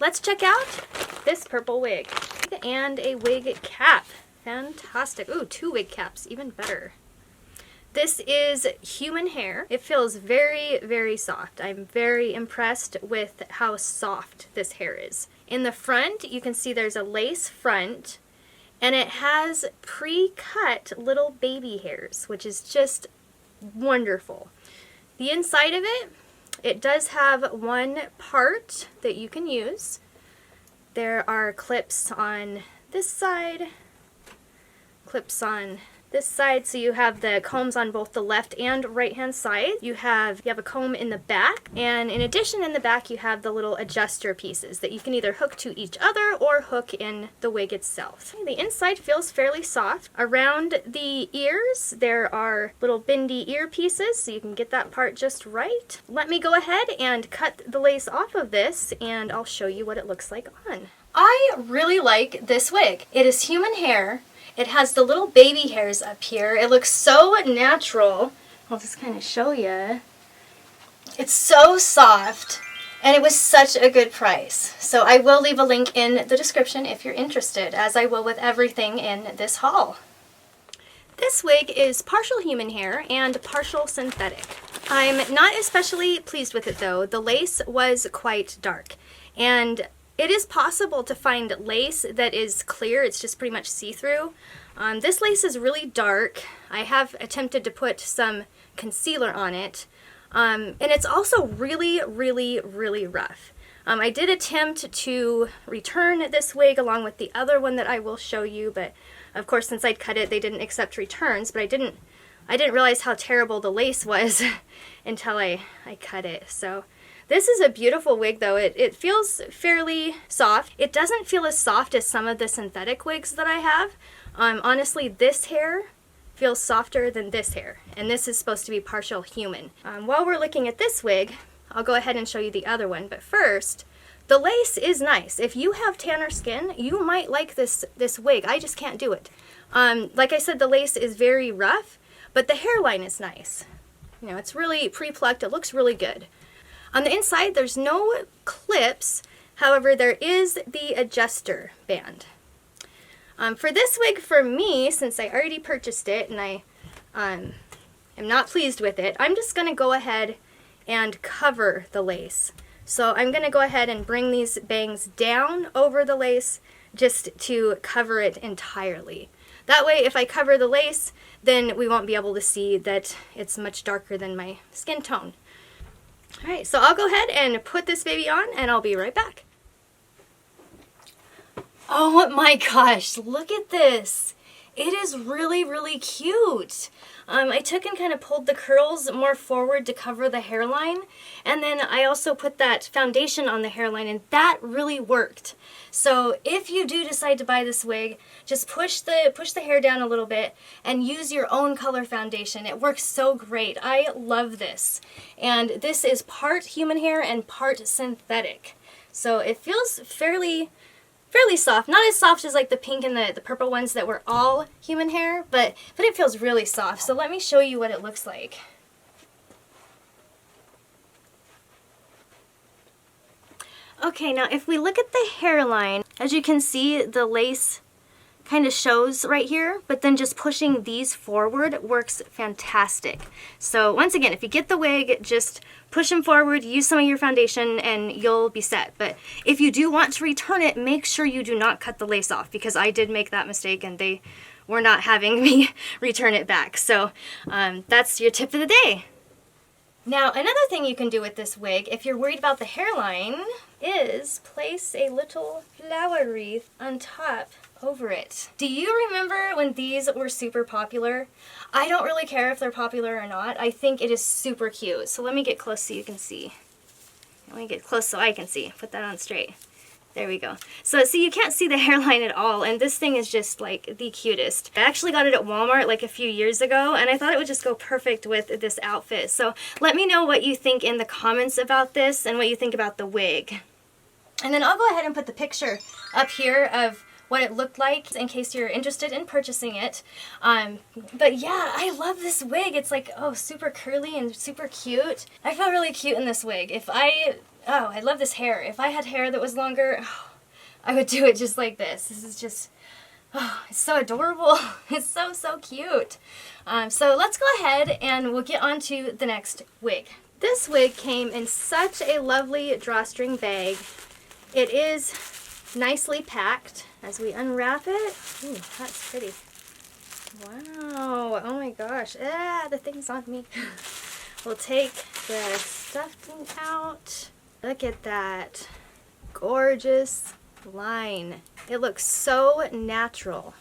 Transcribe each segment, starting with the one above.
let's check out this purple wig. And a wig cap. Fantastic. Ooh, 2 wig caps, even better. This is human hair. It feels very, very soft. I'm very impressed with how soft this hair is. In the front, you can see there's a lace front, and it has pre-cut little baby hairs, which is just wonderful. The inside of it, it does have one part that you can use. There are clips on this side, clips on this side, so you have the combs on both the left and right hand side. You have a comb in the back, and in addition in the back you have the little adjuster pieces that you can either hook to each other or hook in the wig itself. The inside feels fairly soft. Around the ears there are little bendy ear pieces, so you can get that part just right. Let me go ahead and cut the lace off of this and I'll show you what it looks like on. I really like this wig. It is human hair. It has the little baby hairs up here. It looks so natural. I'll just kind of show you. It's so soft, and it was such a good price. So I will leave a link in the description if you're interested, as I will with everything in this haul. This wig is partial human hair and partial synthetic. I'm not especially pleased with it though. The lace was quite dark, and it is possible to find lace that is clear. It's just pretty much see-through. This lace is really dark. I have attempted to put some concealer on it. And it's also really, really, really rough. I did attempt to return this wig along with the other one that I will show you, but of course since I'd cut it they didn't accept returns, but I didn't realize how terrible the lace was until I cut it. So this is a beautiful wig though. It feels fairly soft. It doesn't feel as soft as some of the synthetic wigs that I have. Honestly, this hair feels softer than this hair, and this is supposed to be partial human. While we're looking at this wig, I'll go ahead and show you the other one, but first, the lace is nice. If you have tanner skin, you might like this wig. I just can't do it. Like I said, the lace is very rough, but the hairline is nice. You know, it's really pre-plucked. It looks really good. On the inside, there's no clips. However, there is the adjuster band. For this wig, for me, since I already purchased it and I am not pleased with it, I'm just going to go ahead and cover the lace. So I'm going to go ahead and bring these bangs down over the lace just to cover it entirely. That way, if I cover the lace, then we won't be able to see that it's much darker than my skin tone. Alright, so I'll go ahead and put this baby on and I'll be right back. Oh my gosh, look at this. It is really, really cute. I took and kind of pulled the curls more forward to cover the hairline, and then I also put that foundation on the hairline, and that really worked. So if you do decide to buy this wig, just push the hair down a little bit and use your own color foundation. It works so great. I love this. And this is part human hair and part synthetic. So it feels fairly soft. Not as soft as like the pink and the purple ones that were all human hair, but it feels really soft. So let me show you what it looks like. Okay, now if we look at the hairline, as you can see, the lace kind of shows right here, but then just pushing these forward works fantastic. So once again, if you get the wig, just push them forward, use some of your foundation, and you'll be set. But if you do want to return it, make sure you do not cut the lace off, because I did make that mistake and they were not having me return it back. So that's your tip of the day. Now, another thing you can do with this wig, if you're worried about the hairline, is place a little flower wreath on top over it. Do you remember when these were super popular? I don't really care if they're popular or not. I think it is super cute. So let me get close so you can see. Let me get close so I can see. Put that on straight. There we go. So see, you can't see the hairline at all, and this thing is just like the cutest. I actually got it at Walmart like a few years ago, and I thought it would just go perfect with this outfit. So let me know what you think in the comments about this and what you think about the wig. And then I'll go ahead and put the picture up here of what it looked like in case you're interested in purchasing it. But yeah, I love this wig. It's like, oh, super curly and super cute. I feel really cute in this wig. If I Oh, I love this hair. If I had hair that was longer, oh, I would do it just like this. This is just, oh, it's so adorable. It's so, so cute. So let's go ahead and we'll get on to the next wig. This wig came in such a lovely drawstring bag. It is nicely packed as we unwrap it. Ooh, that's pretty. Wow, oh my gosh, the thing's on me. We'll take the stuffing out. Look at that gorgeous line. It looks so natural.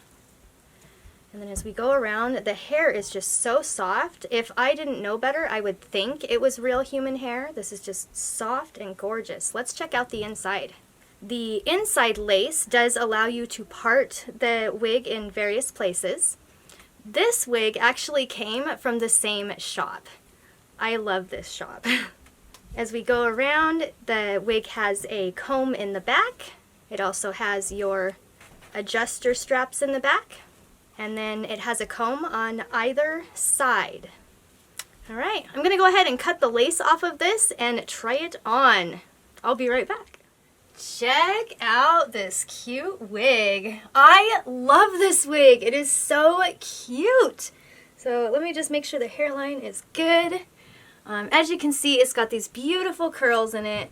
And then as we go around, the hair is just so soft. If I didn't know better, I would think it was real human hair. This is just soft and gorgeous. Let's check out the inside. The inside lace does allow you to part the wig in various places. This wig actually came from the same shop. I love this shop. As we go around, the wig has a comb in the back. It also has your adjuster straps in the back. And then it has a comb on either side. All right, I'm gonna go ahead and cut the lace off of this and try it on. I'll be right back. Check out this cute wig. I love this wig. It is so cute. So let me just make sure the hairline is good. As you can see, it's got these beautiful curls in it.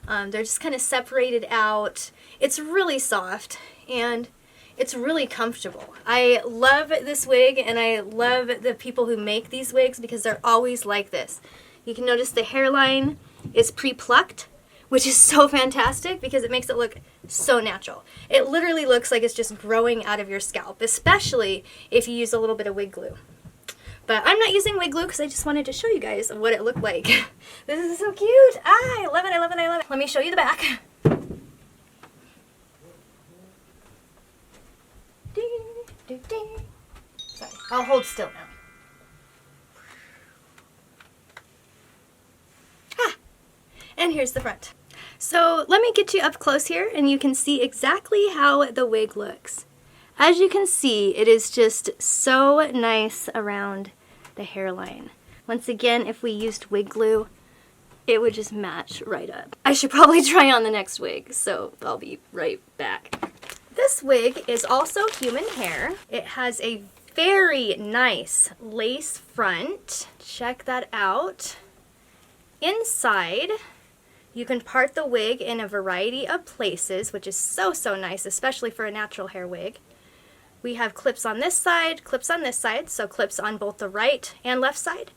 They're just kind of separated out. It's really soft and it's really comfortable. I love this wig and I love the people who make these wigs because they're always like this. You can notice the hairline is pre-plucked, which is so fantastic because it makes it look so natural. It literally looks like it's just growing out of your scalp, especially if you use a little bit of wig glue. But I'm not using wig glue because I just wanted to show you guys what it looked like. This is so cute. I love it, I love it, I love it. Let me show you the back. Sorry, I'll hold still now. And here's the front. So let me get you up close here and you can see exactly how the wig looks. As you can see, it is just so nice around the hairline. Once again, if we used wig glue, it would just match right up. I should probably try on the next wig, so I'll be right back. This wig is also human hair. It has a very nice lace front. Check that out. Inside, you can part the wig in a variety of places, which is so, so nice, especially for a natural hair wig. We have clips on this side, clips on this side, so clips on both the right and left side.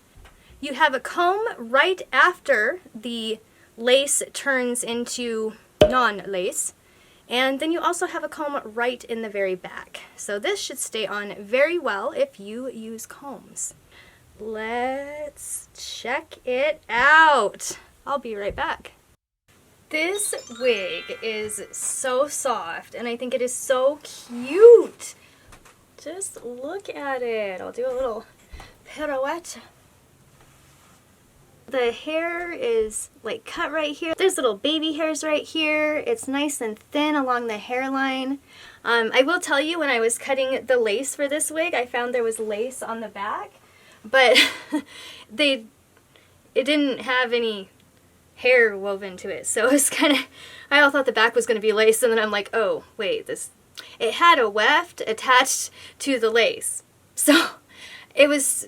You have a comb right after the lace turns into non-lace. And then you also have a comb right in the very back. So this should stay on very well if you use combs. Let's check it out. I'll be right back. This wig is so soft and I think it is so cute. Just look at it. I'll do a little pirouette. The hair is like cut right here. There's little baby hairs right here. It's nice and thin along the hairline. I will tell you, when I was cutting the lace for this wig, I found there was lace on the back, but it didn't have any hair woven to it. So it was kind of, I all thought the back was going to be lace, and then I'm like, oh, wait, it had a weft attached to the lace. So it was,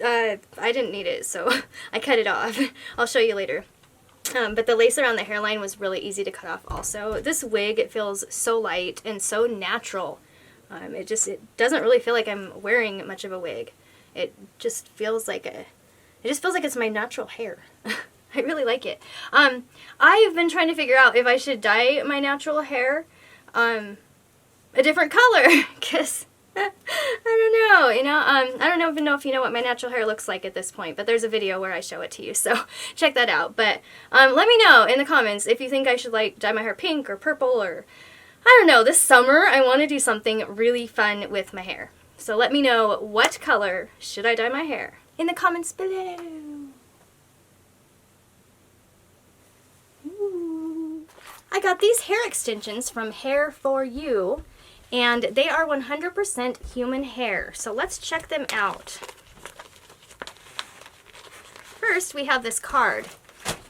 I didn't need it, so I cut it off. I'll show you later. But the lace around the hairline was really easy to cut off also. This wig, it feels so light and so natural. It doesn't really feel like I'm wearing much of a wig. It just feels like it's my natural hair. I really like it. I've been trying to figure out if I should dye my natural hair a different color, because I don't know, I don't even know if you know what my natural hair looks like at this point, but there's a video where I show it to you, so check that out. But let me know in the comments if you think I should like dye my hair pink or purple, or I don't know. This summer I want to do something really fun with my hair, so let me know what color should I dye my hair in the comments below. Ooh. I got these hair extensions from Hair For You, and they are 100% human hair, so let's check them out. First, we have this card.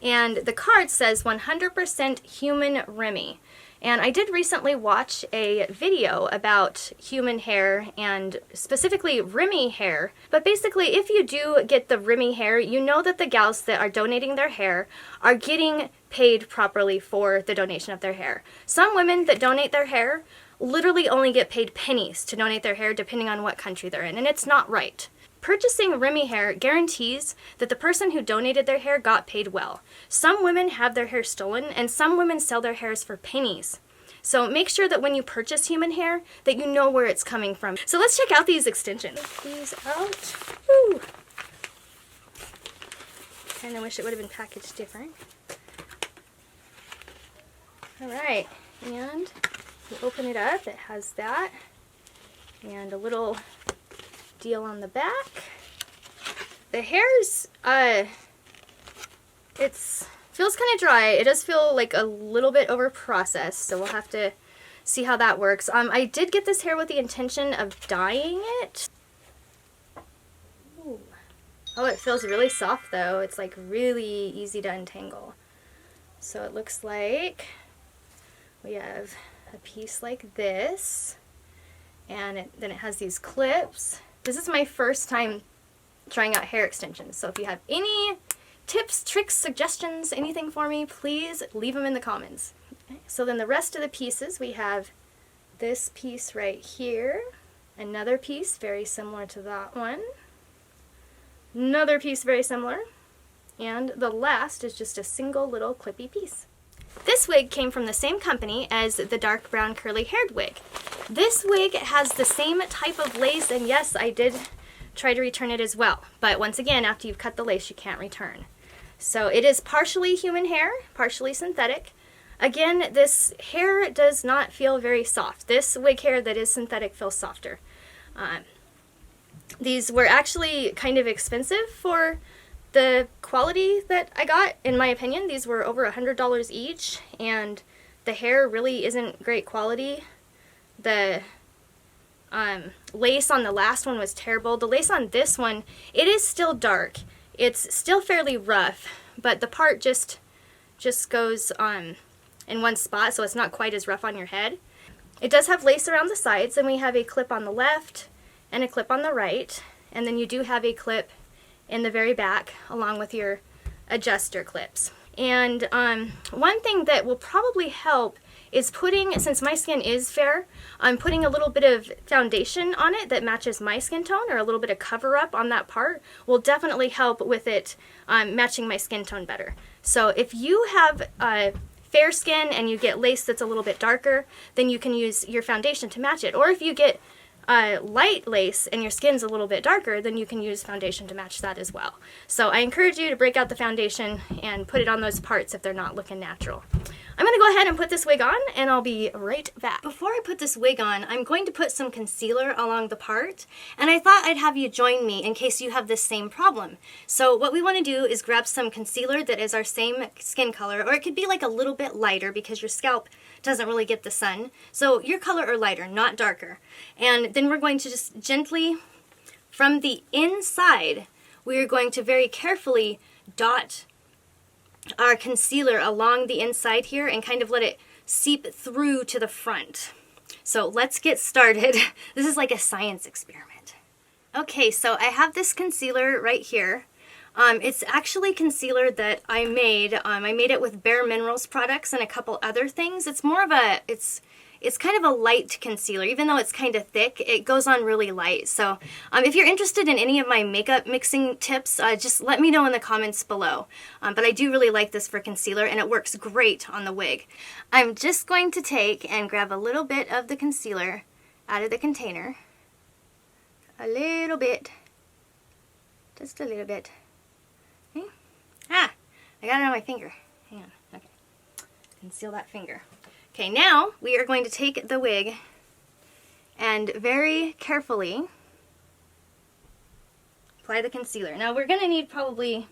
And the card says 100% human Remy. And I did recently watch a video about human hair and specifically Remy hair. But basically, if you do get the Remy hair, you know that the gals that are donating their hair are getting paid properly for the donation of their hair. Some women that donate their hair literally only get paid pennies to donate their hair depending on what country they're in, and it's not right. Purchasing Remy hair guarantees that the person who donated their hair got paid well. Some women have their hair stolen, and some women sell their hairs for pennies. So make sure that when you purchase human hair, that you know where it's coming from. So let's check out these extensions. Take these out. Woo! Kind of wish it would have been packaged different. All right, and you open it up, it has that, and a little deal on the back. The hair's, feels kind of dry. It does feel like a little bit over processed, so we'll have to see how that works. I did get this hair with the intention of dyeing it. Ooh. Oh, it feels really soft though. It's like really easy to untangle. So it looks like we have a piece like this, and then it has these clips. This is my first time trying out hair extensions, so if you have any tips, tricks, suggestions, anything for me, please leave them in the comments. Okay. So then the rest of the pieces, we have this piece right here, another piece very similar to that one, another piece very similar, and the last is just a single little clippy piece. This wig came from the same company as the dark brown curly haired wig. This wig has the same type of lace, and yes, I did try to return it as well, but once again, after you've cut the lace, you can't return. So it is partially human hair, partially synthetic. Again, this hair does not feel very soft. This wig hair that is synthetic feels softer. These were actually kind of expensive for the quality that I got. In my opinion, these were over $100 each, and the hair really isn't great quality. The lace on the last one was terrible. The lace on this one, it is still dark. It's still fairly rough, but the part just goes in one spot, so it's not quite as rough on your head. It does have lace around the sides, and we have a clip on the left and a clip on the right, and then you do have a clip in the very back along with your adjuster clips. And one thing that will probably help is putting, since my skin is fair, I'm putting a little bit of foundation on it that matches my skin tone, or a little bit of cover up on that part will definitely help with it matching my skin tone better. So if you have fair skin and you get lace that's a little bit darker, then you can use your foundation to match it. Or if you get light lace and your skin's a little bit darker, then you can use foundation to match that as well. So I encourage you to break out the foundation and put it on those parts if they're not looking natural. I'm going to go ahead and put this wig on, and I'll be right back. Before I put this wig on, I'm going to put some concealer along the part, and I thought I'd have you join me in case you have this same problem. So what we want to do is grab some concealer that is our same skin color, or it could be like a little bit lighter because your scalp doesn't really get the sun. So your color or lighter, not darker. And then we're going to just gently, from the inside, we are going to very carefully dot our concealer along the inside here and kind of let it seep through to the front. So let's get started. This is like a science experiment. Okay, so I have this concealer right here. It's actually concealer that I made. I made it with Bare Minerals products and a couple other things. It's more of a, it's kind of a light concealer. Even though it's kind of thick, it goes on really light. So if you're interested in any of my makeup mixing tips, just let me know in the comments below. But I do really like this for concealer, and it works great on the wig. I'm just going to take and grab a little bit of the concealer out of the container. A little bit. Just a little bit. Okay. Ah! I got it on my finger. Hang on. Okay. Conceal that finger. Okay, now we are going to take the wig and very carefully apply the concealer. Now we're going to need probably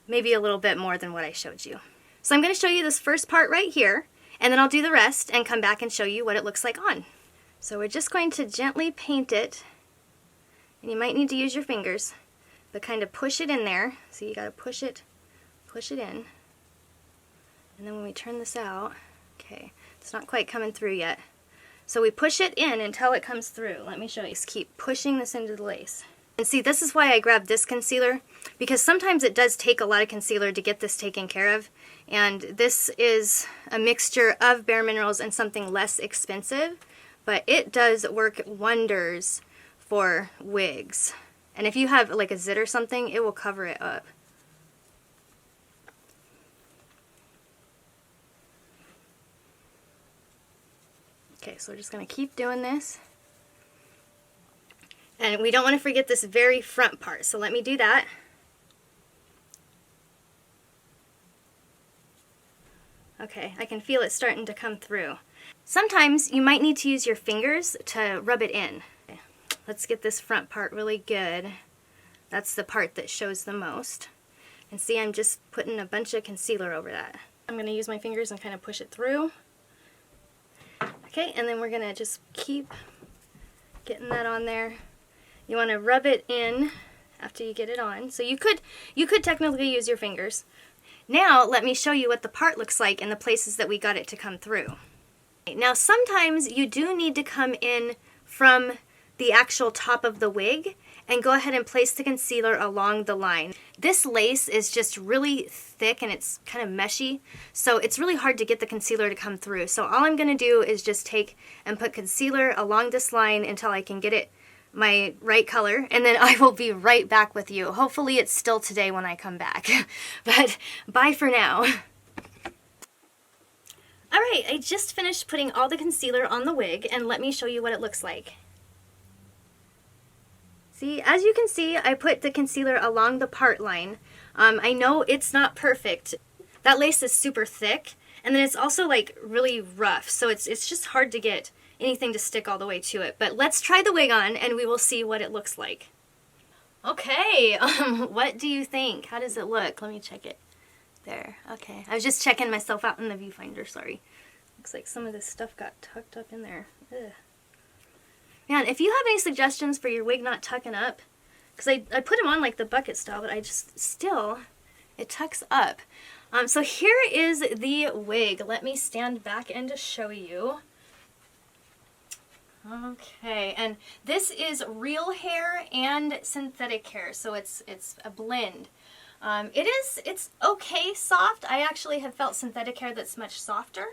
maybe a little bit more than what I showed you. So I'm going to show you this first part right here, and then I'll do the rest and come back and show you what it looks like on. So we're just going to gently paint it, and you might need to use your fingers, but kind of push it in there. So you got to push it push it in. And then when we turn this out, okay, it's not quite coming through yet. So we push it in until it comes through. Let me show you. Just keep pushing this into the lace. And see, this is why I grabbed this concealer, because sometimes it does take a lot of concealer to get this taken care of. And this is a mixture of Bare Minerals and something less expensive, but it does work wonders for wigs. And if you have like a zit or something, it will cover it up. Okay, so we're just going to keep doing this. And we don't want to forget this very front part, so let me do that. Okay, I can feel it starting to come through. Sometimes you might need to use your fingers to rub it in. Okay, let's get this front part really good. That's the part that shows the most. And see, I'm just putting a bunch of concealer over that. I'm going to use my fingers and kind of push it through. Okay, and then we're going to just keep getting that on there. You want to rub it in after you get it on. So you could technically use your fingers. Now let me show you what the part looks like in the places that we got it to come through. Now sometimes you do need to come in from the actual top of the wig and go ahead and place the concealer along the line. This lace is just really thick and it's kind of meshy, so it's really hard to get the concealer to come through. So all I'm going to do is just take and put concealer along this line until I can get it my right color, and then I will be right back with you. Hopefully it's still today when I come back. But bye for now. Alright, I just finished putting all the concealer on the wig, and let me show you what it looks like. See, as you can see, I put the concealer along the part line. I know it's not perfect. That lace is super thick, and then it's also like really rough, so it's just hard to get anything to stick all the way to it. But let's try the wig on and we will see what it looks like. Okay, what do you think? How does it look? Let me check it. There, okay. I was just checking myself out in the viewfinder, sorry. Looks like some of this stuff got tucked up in there. Ugh. Man, if you have any suggestions for your wig not tucking up, because I put them on like the bucket style, but I just still, it tucks up. So here is the wig. Let me stand back and just show you. Okay, and this is real hair and synthetic hair, so it's a blend. It's okay soft. I actually have felt synthetic hair that's much softer.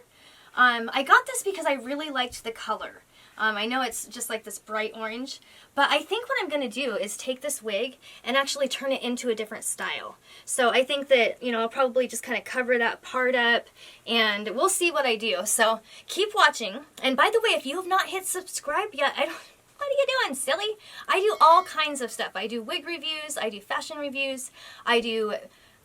I got this because I really liked the color. I know it's just like this bright orange, but I think what I'm going to do is take this wig and actually turn it into a different style. So I think that, you know, I'll probably just kind of cover that part up, and we'll see what I do. So keep watching. And by the way, if you have not hit subscribe yet, what are you doing, silly? I do all kinds of stuff. I do wig reviews, I do fashion reviews, I do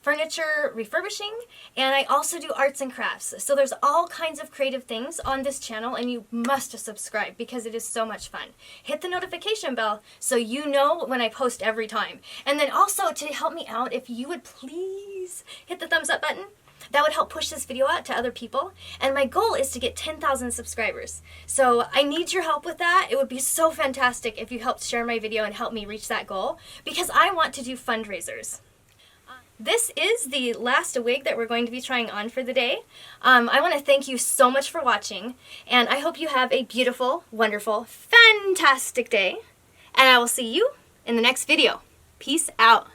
furniture refurbishing, and I also do arts and crafts. So there's all kinds of creative things on this channel, and you must subscribe because it is so much fun. Hit the notification bell so you know when I post every time. And then also, to help me out, if you would please hit the thumbs up button. That would help push this video out to other people. And my goal is to get 10,000 subscribers. So I need your help with that. It would be so fantastic if you helped share my video and help me reach that goal, because I want to do fundraisers. This is the last wig that we're going to be trying on for the day. I want to thank you so much for watching, and I hope you have a beautiful, wonderful, fantastic day, and I will see you in the next video. Peace out.